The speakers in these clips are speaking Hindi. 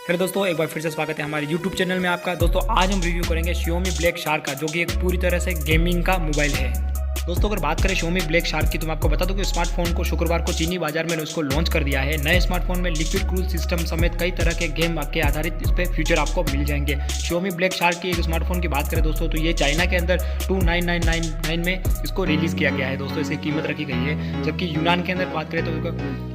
हेलो दोस्तों, एक बार फिर से स्वागत है हमारे YouTube चैनल में आपका। दोस्तों आज हम रिव्यू करेंगे Xiaomi Black Shark का, जो कि एक पूरी तरह से गेमिंग का मोबाइल है। दोस्तों अगर बात करें Xiaomi Black Shark की, तो मैं आपको बता दूं कि स्मार्टफोन को शुक्रवार को चीनी बाजार में उसको लॉन्च कर दिया है। नए स्मार्टफोन में लिक्विड क्रूज सिस्टम समेत कई तरह के गेम के आधारित इस पे फीचर आपको मिल जाएंगे। Xiaomi Black Shark की एक स्मार्टफोन की बात करें दोस्तों, तो ये चाइना के अंदर 2999 में इसको रिलीज़ किया गया है। दोस्तों इसकी कीमत रखी गई है, जबकि यूनान के अंदर बात करें तो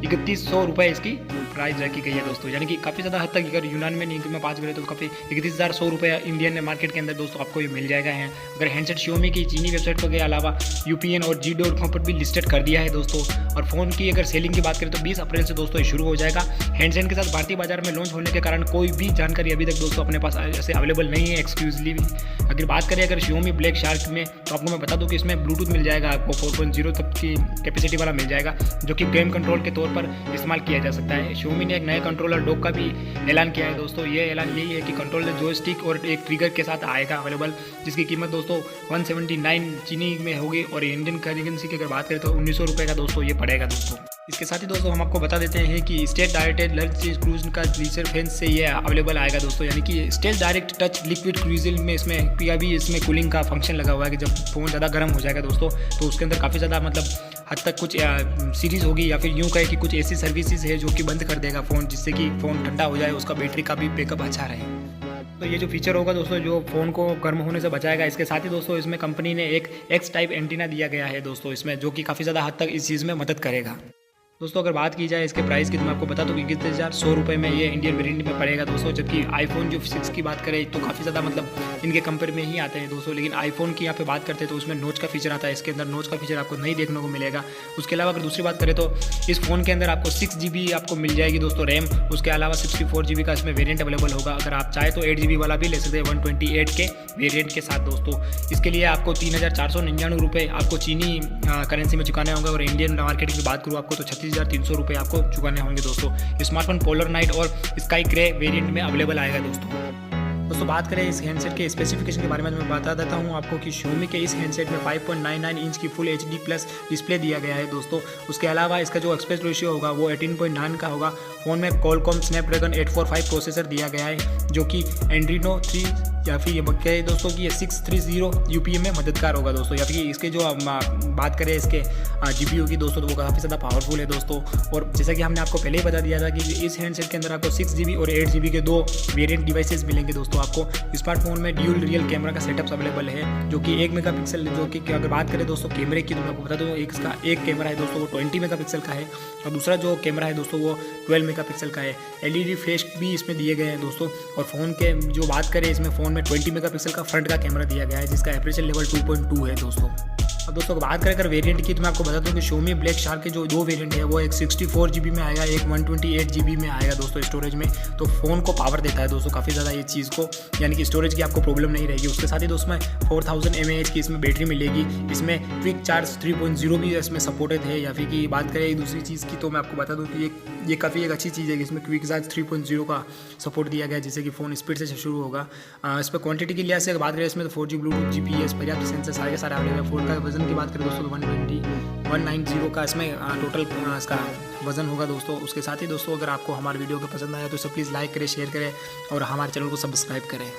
3100 रुपये इसकी प्राइस रखी गई है दोस्तों। यानी कि काफ़ी ज़्यादा हद तक अगर यूनान में नहीं में बात करें तो काफ़ी 31,100 रुपये इंडियन मार्केट के अंदर दोस्तों आपको ये मिल जाएगा है। अगर हैंडसेट Xiaomi की चीनी वेबसाइट के अलावा UPN और JD.com पर भी लिस्टेड कर दिया है दोस्तों। और फ़ोन की अगर सेलिंग की बात करें तो 20 अप्रैल से दोस्तों ये शुरू हो जाएगा। हैंडसेट के साथ भारतीय बाजार में लॉन्च होने के कारण कोई भी जानकारी अभी तक दोस्तों अपने पास ऐसे अवेलेबल नहीं है एक्सक्लूसिवली भी। अगर बात करें अगर Xiaomi Black Shark में, तो आपको मैं बता दूं कि इसमें ब्लूटूथ मिल जाएगा, आपको 4.0 तक की कैपेसिटी वाला मिल जाएगा, जो कि गेम कंट्रोल के तौर पर इस्तेमाल किया जा सकता है। Xiaomi ने एक नए कंट्रोलर डॉक का भी ऐलान किया है दोस्तों। ये ऐलान यही है कि कंट्रोलर जॉयस्टिक और एक ट्रिगर के साथ आएगा अवेलेबल, जिसकी कीमत दोस्तों 179 चीनी में होगी और इंडियन करेंसी की अगर बात करें तो 1900 रुपये का दोस्तों ये पड़ेगा दोस्तों। इसके साथ ही दोस्तों हम आपको बता देते हैं कि स्टेट डायरेक्टेड लर्ज क्रूज का लीजर फैंस से ये अवेलेबल आएगा दोस्तों। यानी कि स्टेट डायरेक्ट टच लिक्विड क्रूजिल में इसमें भी इसमें कूलिंग का फंक्शन लगा हुआ है कि जब फ़ोन ज़्यादा गर्म हो जाएगा दोस्तों, तो उसके अंदर काफ़ी ज़्यादा मतलब हद तक कुछ सीरीज़ होगी, या फिर यूँ कहे कि कुछ ऐसी सर्विसेज है जो कि बंद कर देगा फ़ोन, जिससे कि फ़ोन ठंडा हो जाए, उसका बैटरी का भी बैकअप अच्छा रहे। तो ये जो फीचर होगा दोस्तों, जो फ़ोन को गर्म होने से बचाएगा। इसके साथ ही दोस्तों इसमें कंपनी ने एक X टाइप एंटीना दिया गया है दोस्तों इसमें, जो कि काफ़ी ज़्यादा हद तक इस चीज़ में मदद करेगा। दोस्तों अगर बात की जाए इसके प्राइस की, तो मैं आपको बता दूं कि 21,100 रुपये में ये इंडियन वेरिएंट में पड़ेगा दोस्तों। जबकि आईफोन जो 6 की बात करें तो काफ़ी ज़्यादा मतलब इनके कंपेयर में ही आते हैं दोस्तों। लेकिन आईफोन की यहाँ पे बात करते हैं तो उसमें नोच का फीचर आता है, इसके अंदर नोच का फीचर आपको नहीं देखने को मिलेगा। उसके अलावा अगर दूसरी बात करें तो इस फ़ोन के अंदर आपको 6 GB आपको मिल जाएगी दोस्तों रैम। उसके अलावा 64 GB का इसमें वेरियंट अवेलेबल होगा। अगर आप चाहे तो 8 GB वाला भी ले सकते हैं 128 के वेरियंट के साथ दोस्तों। इसके लिए आपको 3,499 रुपये आपको चीनी करेंसी में चुकाने होंगे, और इंडियन मार्केट की बात करूँ आपको तो 36,300 रुपये आपको चुकाने होंगे दोस्तों। स्मार्टफोन पोलर नाइट और स्काई ग्रे वेरिएंट में अवेलेबल आएगा दोस्तों। बात करें इस हैंडसेट के स्पेसिफिकेशन के बारे में, मैं बता देता हूं आपको कि Xiaomi के इस हैंडसेट में 5.99 इंच की फुल HD प्लस डिस्प्ले दिया गया है दोस्तों। उसके अलावा इसका जो एक्सपेक्ट रेशियो होगा वो 18.9 का होगा। फ़ोन में Qualcomm Snapdragon 845 प्रोसेसर दिया गया है, जो कि Adreno 3 या फिर ये क्या है दोस्तों कि ये 630 UPM में मददगार होगा दोस्तों। या फिर इसके जो बात करें इसके GPU की दोस्तों, तो वो काफ़ी ज़्यादा पावरफुल है दोस्तों। और जैसा कि हमने आपको पहले ही बता दिया था कि इस हैंडसेट के अंदर आपको 6 GB और 8 GB के 2 वेरिएंट डिवाइसेस मिलेंगे दोस्तों। आपको स्मार्टफोन में ड्यूल रियल कैमरा का सेटअप अवेलेबल है, जो कि 1 मेगापिक्सल, जो कि अगर बात करें दोस्तों कैमरे की, तो मैं आपको बता दूँ इसका एक कैमरा है दोस्तों वो 20 मेगापिक्सल का है, और दूसरा जो कैमरा है दोस्तों वो 12 मेगापिक्सल का है। LED फ्लैश भी इसमें दिए गए हैं दोस्तों। और फ़ोन के जो बात करें इसमें फ़ोन में 20 मेगापिक्सल का फ्रंट का कैमरा दिया गया है, जिसका एपरेचर लेवल 2.2 है दोस्तों। अब दोस्तों बात करें अगर वेरिएंट की, तो मैं आपको बता दूं कि Xiaomi Black Shark के जो 2 वेरिएंट है वो एक 64 GB में आएगा, एक 128 GB में आएगा दोस्तों स्टोरेज में। तो फ़ोन को पावर देता है दोस्तों काफ़ी ज़्यादा ये चीज़ को, यानी कि स्टोरेज की आपको प्रॉब्लम नहीं रहेगी। उसके साथ ही दोस्तों में 4000 mAh की इसमें बैटरी मिलेगी। इसमें क्विक चार्ज 3.0 भी इसमें सपोर्टेड है। या फिर की बात करें एक दूसरी चीज़ की, तो मैं आपको बता दूँ कि ये काफ़ी एक अच्छी चीज़ है कि इसमें क्विक चार्ज 3.0 का सपोर्ट दिया गया है, जिससे कि फ़ोन स्पीड से शुरू होगा। इस पर क्वांटिटी की लिहाज से बात करें इसमें तो 4G ब्लूटूथ GPS पर्याप्त सेंसर सारे के सारे अवेलेबल है। फ़ोन का वजन की बात करें दोस्तों तो 190 का इसमें टोटल इसका वजन होगा दोस्तों। उसके साथ ही दोस्तों अगर आपको हमारे वीडियो को पसंद आया तो प्लीज़ लाइक करें, शेयर करें और हमारे चैनल को सब्सक्राइब करें।